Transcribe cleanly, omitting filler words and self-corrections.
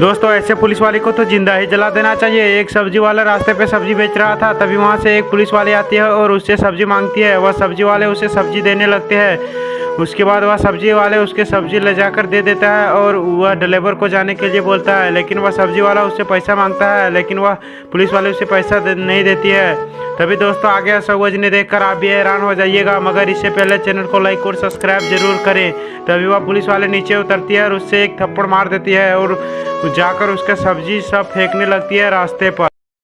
दोस्तों ऐसे पुलिस वाले को तो जिंदा ही जला देना चाहिए। एक सब्जी वाला रास्ते पे सब्जी बेच रहा था, तभी वहाँ से एक पुलिस वाली आती है और उससे सब्जी मांगती है। वह सब्जी वाले उसे सब्जी देने लगते हैं। उसके बाद वह सब्जी वाले उसके सब्जी ले जाकर दे देता है और वह डिलीवर को जाने के लिए बोलता है, लेकिन वह सब्जी वाला उससे पैसा मांगता है, लेकिन वह पुलिस वाले उसे पैसा नहीं देती है। तभी दोस्तों आगे सौगजनी देखकर आप भी हैरान हो जाइएगा, मगर इससे पहले चैनल को लाइक और सब्सक्राइब जरूर करें। तभी वह पुलिस वाले नीचे उतरती है और उससे एक थप्पड़ मार देती है और जाकर उसका सब्जी सब फेंकने लगती है रास्ते पर।